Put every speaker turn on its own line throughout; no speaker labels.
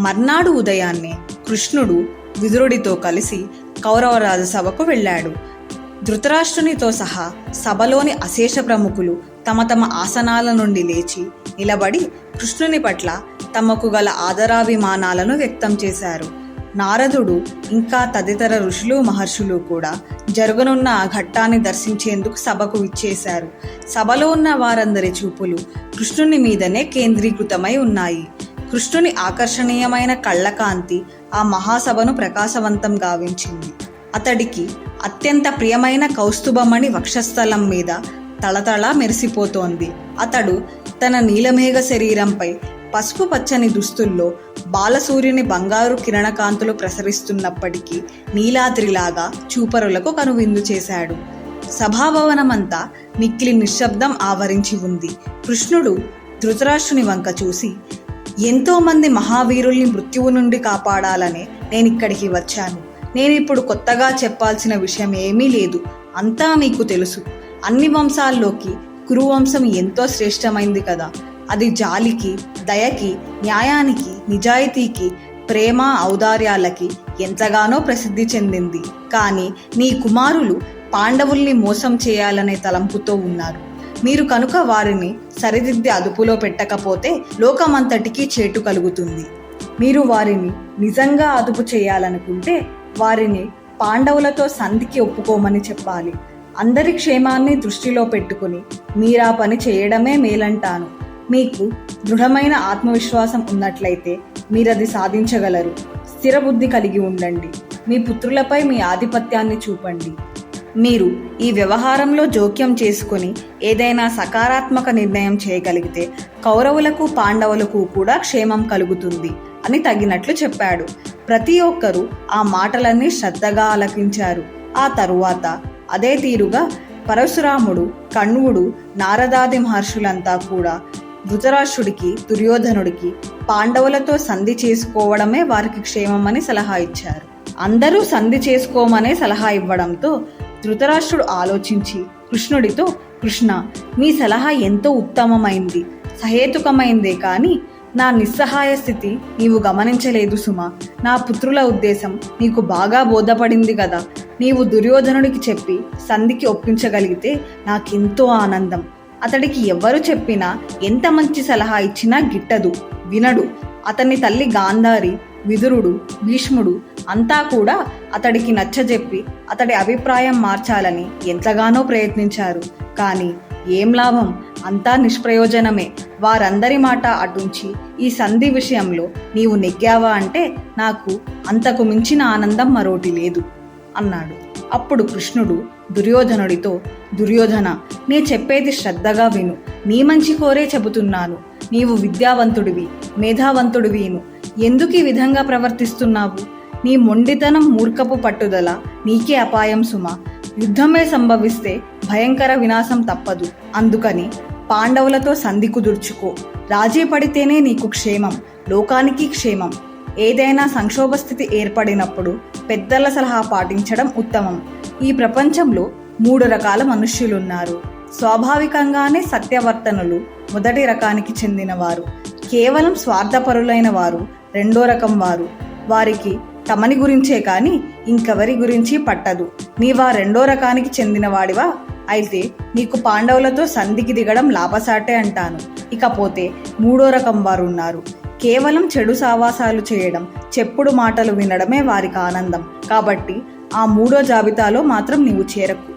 మర్నాడు ఉదయాన్నే కృష్ణుడు విదురుడితో కలిసి కౌరవ రాజసభకు వెళ్ళాడు. ధృతరాష్ట్రునితో సహా సభలోని అశేష ప్రముఖులు తమ తమ ఆసనాల నుండి లేచి నిలబడి కృష్ణుని పట్ల తమకు గల ఆదరాభిమానాలను వ్యక్తం చేశారు. నారదుడు ఇంకా తదితర ఋషులు మహర్షులు కూడా జరగనున్న ఆ ఘట్టాన్ని దర్శించేందుకు సభకు విచ్చేశారు. సభలో ఉన్న వారందరి చూపులు కృష్ణుని మీదనే కేంద్రీకృతమై ఉన్నాయి. కృష్ణుని ఆకర్షణీయమైన కళ్ళకాంతి ఆ మహాసభను ప్రకాశవంతం గావించింది. అతడికి అత్యంత ప్రియమైన కౌస్తుభమణి వక్షస్థలం మీద తళతళ మెరిసిపోతోంది. అతడు తన నీలమేఘ శరీరంపై పసుపు పచ్చని దుస్తుల్లో బాలసూర్యుని బంగారు కిరణకాంతులు ప్రసరిస్తున్నప్పటికీ నీలాద్రిలాగా చూపరులకు కనువిందు చేశాడు. సభాభవనమంతా మిక్కిలి నిశ్శబ్దం ఆవరించి ఉంది. కృష్ణుడు ధృతరాష్ట్రుని వంక చూసి, ఎంతోమంది మహావీరుల్ని మృత్యువు నుండి కాపాడాలనే నేనిక్కడికి వచ్చాను. నేనిప్పుడు కొత్తగా చెప్పాల్సిన విషయం ఏమీ లేదు. అంతా మీకు తెలుసు. అన్ని వంశాల్లోకి కురువంశం ఎంతో శ్రేష్టమైంది కదా. అది జాలికి, దయకి, న్యాయానికి, నిజాయితీకి, ప్రేమ, ఔదార్యాలకి ఎంతగానో ప్రసిద్ధి చెందింది. కానీ నీ కుమారులు పాండవుల్ని మోసం చేయాలనే తలంపుతో ఉన్నారు. మీరు కనుక వారిని సరిదిద్ది అదుపులో పెట్టకపోతే లోకమంతటికీ చేటు కలుగుతుంది. మీరు వారిని నిజంగా అదుపు చేయాలనుకుంటే వారిని పాండవులతో సంధికి ఒప్పుకోమని చెప్పాలి. అందరి క్షేమాన్ని దృష్టిలో పెట్టుకుని మీరా పని చేయడమే మేలంటాను. మీకు దృఢమైన ఆత్మవిశ్వాసం ఉన్నట్లయితే మీరది సాధించగలరు. స్థిరబుద్ధి కలిగి ఉండండి. మీ పుత్రులపై మీ ఆధిపత్యాన్ని చూపండి. మీరు ఈ వ్యవహారంలో జోక్యం చేసుకుని ఏదైనా సకారాత్మక నిర్ణయం చేయగలిగితే కౌరవులకు పాండవులకు కూడా క్షేమం కలుగుతుంది అని తగినట్లు చెప్పాడు. ప్రతి ఒక్కరూ ఆ మాటలన్నీ శ్రద్ధగా ఆలకించారు. ఆ తరువాత అదే తీరుగా పరశురాముడు, కణ్వుడు, నారదాది మహర్షులంతా కూడా ధృతరాష్ట్రుడికి, దుర్యోధనుడికి పాండవులతో సంధి చేసుకోవడమే వారికి క్షేమమని సలహా ఇచ్చారు. అందరూ సంధి చేసుకోమనే సలహా ఇవ్వడంతో ధృతరాష్ట్రుడు ఆలోచించి కృష్ణుడితో, కృష్ణ, మీ సలహా ఎంతో ఉత్తమమైంది, సహేతుకమైందే కానీ నా నిస్సహాయ స్థితి నీవు గమనించలేదు సుమా. నా పుత్రుల ఉద్దేశం నీకు బాగా బోధపడింది కదా. నీవు దుర్యోధనుడికి చెప్పి సంధికి ఒప్పించగలిగితే నాకెంతో ఆనందం. అతడికి ఎవ్వరు చెప్పినా, ఎంత మంచి సలహా ఇచ్చినా గిట్టదు, వినడు. అతని తల్లి గాంధారి, విదురుడు, భీష్ముడు అంతా కూడా అతడికి నచ్చజెప్పి అతడి అభిప్రాయం మార్చాలని ఎంతగానో ప్రయత్నించారు. కానీ ఏం లాభం? అంతా నిష్ప్రయోజనమే. వారందరి మాట అటుంచి ఈ సంధి విషయంలో నీవు నెగ్గావా అంటే నాకు అంతకు మించిన ఆనందం మరోటి లేదు అన్నాడు. అప్పుడు కృష్ణుడు దుర్యోధనుడితో, దుర్యోధన, నే చెప్పేది శ్రద్ధగా విను. నీ మంచి కోరే చెబుతున్నాను. నీవు విద్యావంతుడివి, మేధావంతుడివిను. ఎందుకు ఈ విధంగా ప్రవర్తిస్తున్నావు? నీ మొండితనం, మూర్ఖపు పట్టుదల నీకే అపాయం సుమా. యుద్ధమే సంభవిస్తే భయంకర వినాశం తప్పదు. అందుకని పాండవులతో సంధి కుదుర్చుకో. రాజీ పడితేనే నీకు క్షేమం, లోకానికి క్షేమం. ఏదైనా సంక్షోభ స్థితి ఏర్పడినప్పుడు పెద్దల సలహా పాటించడం ఉత్తమం. ఈ ప్రపంచంలో 3 రకాల మనుష్యులున్నారు. స్వాభావికంగానే సత్యవర్తనులు మొదటి రకానికి చెందినవారు. కేవలం స్వార్థపరులైన వారు రెండో రకం వారు. వారికి తమని గురించే కానీ ఇంకెవరి గురించి పట్టదు. నీవా రెండో రకానికి చెందినవాడివా? అయితే నీకు పాండవులతో సంధికి దిగడం లాభసాటే అంటాను. ఇకపోతే 3వ రకం వారు ఉన్నారు. కేవలం చెడు సావాసాలు చేయడం, చెప్పుడు మాటలు వినడమే వారికి ఆనందం. కాబట్టి ఆ 3వ జాబితాలో మాత్రం నీవు చేరకు.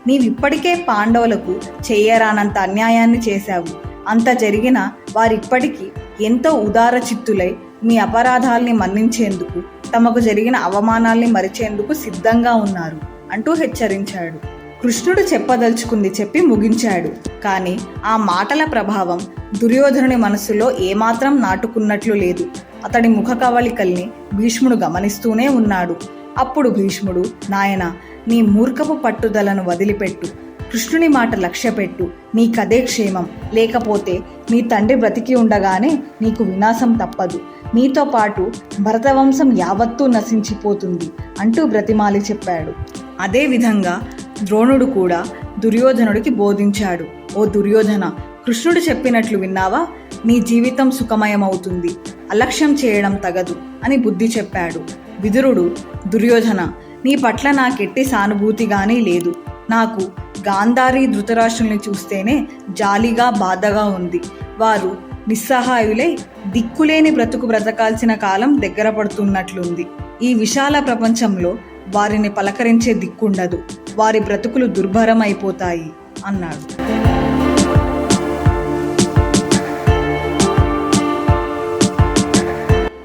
నీవిప్పటికే పాండవులకు చెయ్యరానంత అన్యాయాన్ని చేశావు. అంత జరిగినా వారిప్పటికీ ఎంతో ఉదార చిత్తులై మీ అపరాధాల్ని మన్నించేందుకు, తమకు జరిగిన అవమానాల్ని మరిచేందుకు సిద్ధంగా ఉన్నారు అంటూ హెచ్చరించాడు. కృష్ణుడు చెప్పదలుచుకుంది చెప్పి ముగించాడు. కానీ ఆ మాటల ప్రభావం దుర్యోధనుని మనసులో ఏమాత్రం నాటుకున్నట్లు లేదు. అతడి ముఖ కవళికల్ని భీష్ముడు గమనిస్తూనే ఉన్నాడు. అప్పుడు భీష్ముడు, నాయనా, నీ మూర్ఖపు పట్టుదలను వదిలిపెట్టు, కృష్ణుని మాట లక్ష్యపెట్టు, నీకదే క్షేమం. లేకపోతే నీ తండ్రి బ్రతికి ఉండగానే నీకు వినాశం తప్పదు. నీతో పాటు భరతవంశం యావత్తూ నశించిపోతుంది అంటూ బ్రతిమాలి చెప్పాడు. అదేవిధంగా ద్రోణుడు కూడా దుర్యోధనుడికి బోధించాడు. ఓ దుర్యోధన, కృష్ణుడు చెప్పినట్లు విన్నావా? నీ జీవితం సుఖమయమవుతుంది, అలక్ష్యం చేయడం తగదు అని బుద్ధి చెప్పాడు. విదురుడు, దుర్యోధన, నీ పట్ల నాకెట్టి సానుభూతిగానీ లేదు. నాకు గాంధారి ధృతరాష్ట్రుల్ని చూస్తేనే జాలిగా బాధగా ఉంది. వారు నిస్సహాయులై దిక్కులేని బ్రతుకు బ్రతకాల్సిన కాలం దగ్గర పడుతున్నట్లుంది. ఈ విశాల ప్రపంచంలో వారిని పలకరించే దిక్కుండదు. వారి బ్రతుకులు దుర్భరం అయిపోతాయి అన్నాడు.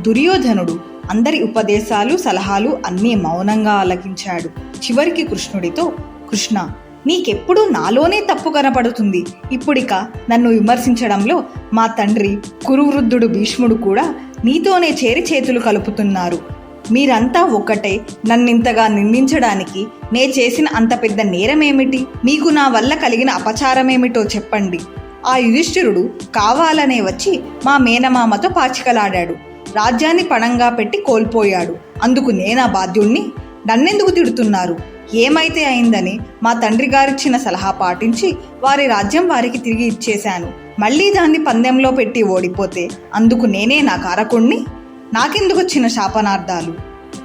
దుర్యోధనుడు అందరి ఉపదేశాలు సలహాలు అన్నీ మౌనంగా ఆలకించాడు. చివరికి కృష్ణుడితో, కృష్ణ, నీకెప్పుడు నాలోనే తప్పు కనపడుతుంది. ఇప్పుడిక నన్ను విమర్శించడంలో మా తండ్రి కురువృద్ధుడు భీష్ముడు కూడా నీతోనే చేరి చేతులు కలుపుతున్నారు. మీరంతా ఒక్కటే నన్నింతగా నిందించడానికి నే చేసిన అంత పెద్ద నేరమేమిటి? మీకు నా వల్ల కలిగిన అపచారమేమిటో చెప్పండి. ఆ యుధిష్ఠిరుడు కావాలనే వచ్చి మా మేనమామతో పాచికలాడాడు. రాజ్యాన్ని పణంగా పెట్టి కోల్పోయాడు. అందుకు నేనా బాధ్యుణ్ణి? నన్నెందుకు తిడుతున్నారు? ఏమైతే అయిందని మా తండ్రి గారిచ్చిన సలహా పాటించి వారి రాజ్యం వారికి తిరిగి ఇచ్చేశాను. మళ్ళీ దాన్ని పందెంలో పెట్టి ఓడిపోతే అందుకు నేనే నా కారకుణ్ణి? నాకెందుకు వచ్చిన శాపనార్థాలు?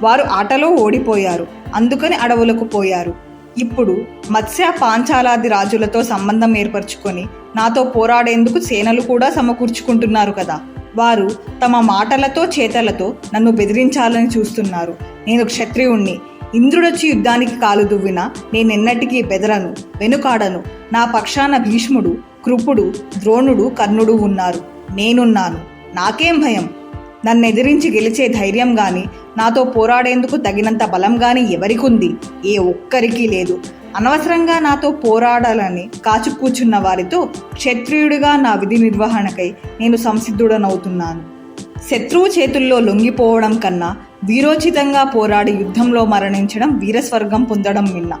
వారు ఆటలో ఓడిపోయారు, అందుకని అడవులకు పోయారు. ఇప్పుడు మత్స్య పాంచాలాది రాజులతో సంబంధం ఏర్పరచుకొని నాతో పోరాడేందుకు సేనలు కూడా సమకూర్చుకుంటున్నారు కదా. వారు తమ మాటలతో చేతలతో నన్ను బెదిరించాలని చూస్తున్నారు. నేను క్షత్రియుణ్ణి. ఇంద్రుడొచ్చి యుద్ధానికి కాలు దువ్వినా నేనెన్నటికీ బెదరను, వెనుకాడను. నా పక్షాన భీష్ముడు, కృపుడు, ద్రోణుడు, కర్ణుడు ఉన్నారు. నేనున్నాను. నాకేం భయం? నన్నెదిరించి గెలిచే ధైర్యం గాని, నాతో పోరాడేందుకు తగినంత బలం గాని ఎవరికుంది? ఏ ఒక్కరికి లేదు. అనవసరంగా నాతో పోరాడాలని కాచు కూర్చున్న వారితో క్షత్రియుడిగా నా విధి నిర్వహణకై నేను సంసిద్ధుడనవుతున్నాను. శత్రువు చేతుల్లో లొంగిపోవడం కన్నా వీరోచితంగా పోరాడి యుద్ధంలో మరణించడం వీరస్వర్గం పొందడం మిన్న.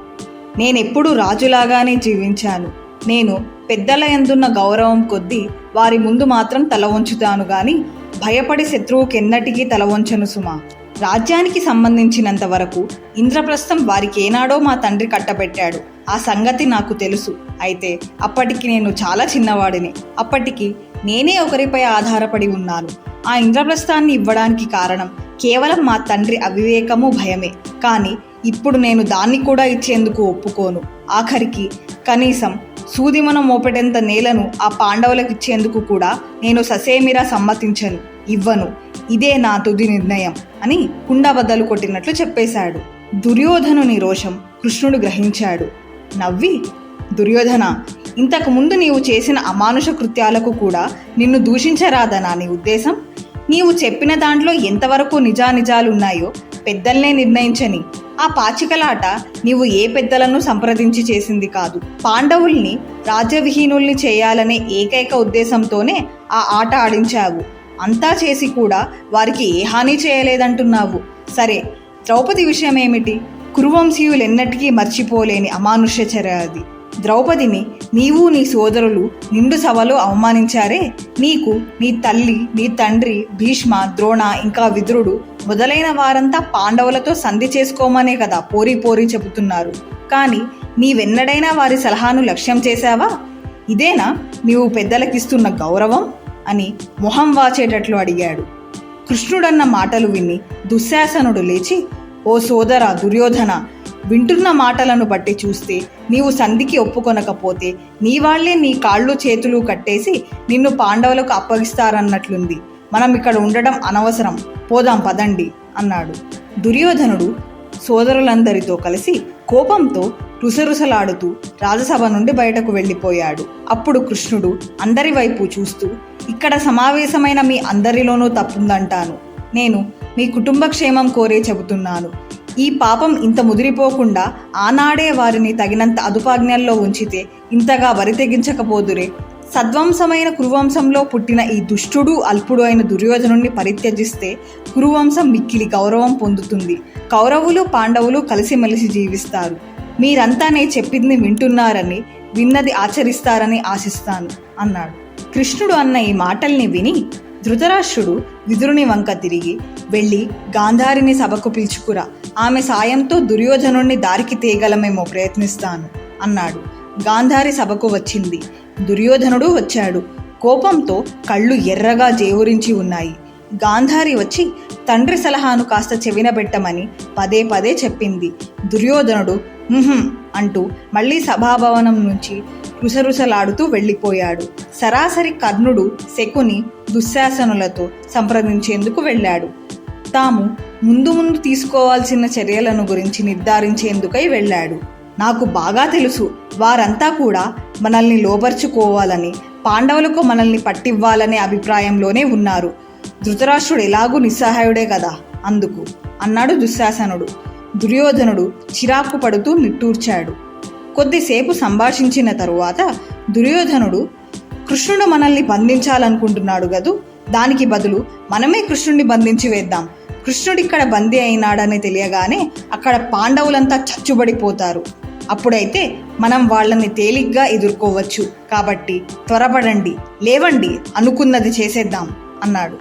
నేనెప్పుడు రాజులాగానే జీవించాను. నేను పెద్దల యందున్న గౌరవం కొద్దీ వారి ముందు మాత్రం తల వంచుతాను గాని భయపడి శత్రువుకెన్నటికీ తల వంచను సుమా. రాజ్యానికి సంబంధించినంత వరకు ఇంద్రప్రస్థం వారికి ఏనాడో మా తండ్రి కట్టబెట్టాడు. ఆ సంగతి నాకు తెలుసు. అయితే అప్పటికి నేను చాలా చిన్నవాడిని. అప్పటికి నేనే ఒకరిపై ఆధారపడి ఉన్నాను. ఆ ఇంద్రప్రస్థాన్ని ఇవ్వడానికి కారణం కేవలం మా తండ్రి అవివేకము, భయమే. కానీ ఇప్పుడు నేను దాన్ని కూడా ఇచ్చేందుకు ఒప్పుకోను. ఆఖరికి కనీసం సూదిమన మోపెటంత నేలను ఆ పాండవులకు ఇచ్చేందుకు కూడా నేను ససేమిరా సమ్మతించను, ఇవ్వను. ఇదే నా తుది నిర్ణయం అని కుండబద్దలు కొట్టినట్లు చెప్పేశాడు. దుర్యోధనుని రోషం కృష్ణుడు గ్రహించాడు. నవ్వి, దుర్యోధన, ఇంతకు ముందు నీవు చేసిన అమానుష కృత్యాలకు కూడా నిన్ను దూషించరాదనా నీ ఉద్దేశం? నీవు చెప్పిన దాంట్లో ఎంతవరకు నిజానిజాలున్నాయో పెద్దల్నే నిర్ణయించని. ఆ పాచికలాట నీవు ఏ పెద్దలను సంప్రదించి చేసింది కాదు. పాండవుల్ని రాజ్యవిహీనుల్ని చేయాలనే ఏకైక ఉద్దేశంతోనే ఆ ఆట ఆడించావు. అంతా చేసి కూడా వారికి ఏ హాని చేయలేదంటున్నావు. సరే, ద్రౌపది విషయం ఏమిటి? కురువంశీయులెన్నటికీ మర్చిపోలేని అమానుష్య చర్య అది. ద్రౌపదిని నీవు నీ సోదరులు నిండు సభలో అవమానించారే. నీకు నీ తల్లి, నీ తండ్రి, భీష్మ, ద్రోణ, ఇంకా విదురుడు మొదలైన వారంతా పాండవులతో సంధి చేసుకోమనే కదా పోరీ పోరీ చెబుతున్నారు. కానీ నీవెన్నడైనా వారి సలహాను లక్ష్యం చేశావా? ఇదేనా నీవు పెద్దలకిస్తున్న గౌరవం అని మొహం వాచేటట్లు అడిగాడు. కృష్ణుడన్న మాటలు విని దుశ్శాసనుడు లేచి, ఓ సోదరా దుర్యోధన, వింటున్న మాటలను బట్టి చూస్తే నీవు సంధికి ఒప్పుకొనకపోతే నీ వాళ్లే నీ కాళ్ళు చేతులు కట్టేసి నిన్ను పాండవులకు అప్పగిస్తారన్నట్లుంది. మనం ఇక్కడ ఉండడం అనవసరం, పోదాం పదండి అన్నాడు. దుర్యోధనుడు సోదరులందరితో కలిసి కోపంతో రుసరుసలాడుతూ రాజసభ నుండి బయటకు వెళ్ళిపోయాడు. అప్పుడు కృష్ణుడు అందరి వైపు చూస్తూ, ఇక్కడ సమావేశమైన మీ అందరిలోనూ తప్పుందంటాను. నేను మీ కుటుంబ క్షేమం కోరే చెబుతున్నాను. ఈ పాపం ఇంత ముదిరిపోకుండా ఆనాడే వారిని తగినంత అదుపాజ్ఞల్లో ఉంచితే ఇంతగా వరి తెగించకపోదురే. సద్వంశమైన కురువంశంలో పుట్టిన ఈ దుష్టుడు అల్పుడు అయిన దుర్యోధనుణ్ణి పరిత్యజిస్తే కురువంశం మిక్కిలి గౌరవం పొందుతుంది. కౌరవులు పాండవులు కలిసిమెలిసి జీవిస్తారు. మీరంతా నేను చెప్పింది వింటున్నారని, విన్నది ఆచరిస్తారని ఆశిస్తాను అన్నాడు. కృష్ణుడు అన్న ఈ మాటల్ని విని ధృతరాష్ట్రుడు విదురుని వంక తిరిగి వెళ్ళి గాంధారిని సభకు పిలుచుకురా, ఆమె సాయంతో దుర్యోధనుణ్ణి దారికి తేగలమేమో ప్రయత్నిస్తాను అన్నాడు. గాంధారి సభకు వచ్చింది. దుర్యోధనుడు వచ్చాడు. కోపంతో కళ్ళు ఎర్రగా జేవురించి ఉన్నాయి. గాంధారి వచ్చి తండ్రి సలహాను కాస్త చెవినబెట్టమని పదే పదే చెప్పింది. దుర్యోధనుడు అంటూ మళ్ళీ సభాభవనం నుంచి రుసరుసలాడుతూ వెళ్ళిపోయాడు. సరాసరి కర్ణుడు శకుని దుశ్శాసనులతో సంప్రదించేందుకు వెళ్ళాడు. తాము ముందు తీసుకోవాల్సిన చర్యలను గురించి నిర్ధారించేందుకై వెళ్ళాడు. నాకు బాగా తెలుసు, వారంతా కూడా మనల్ని లోబర్చుకోవాలని, పాండవులకు మనల్ని పట్టివ్వాలనే అభిప్రాయంలోనే ఉన్నారు. ధృతరాష్ట్రుడు ఎలాగూ నిస్సహాయుడే కదా అందుకు అన్నాడు దుశ్శాసనుడు. దుర్యోధనుడు చిరాకు పడుతూ నిట్టూర్చాడు. కొద్దిసేపు సంభాషించిన తరువాత దుర్యోధనుడు, కృష్ణుడు మనల్ని బంధించాలనుకుంటున్నాడు గదు, దానికి బదులు మనమే కృష్ణుడిని బంధించి వేద్దాం. కృష్ణుడిక్కడ బందీ అయినాడని తెలియగానే అక్కడ పాండవులంతా చచ్చుబడిపోతారు. అప్పుడైతే మనం వాళ్ళని తేలిగ్గా ఎదుర్కోవచ్చు. కాబట్టి త్వరపడండి, లేవండి, అనుకున్నది చేసేద్దాం అన్నాడు.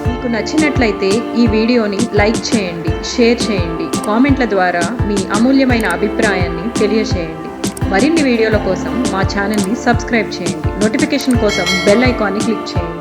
మీకు నచ్చినట్లయితే ఈ వీడియోని లైక్ చేయండి, షేర్ చేయండి, కామెంట్ల ద్వారా మీ అమూల్యమైన అభిప్రాయాన్ని తెలియచేయండి. మరిన్ని వీడియోల కోసం మా ఛానల్ని సబ్స్క్రైబ్ చేయండి. నోటిఫికేషన్ కోసం బెల్ ఐకాన్ని క్లిక్ చేయండి.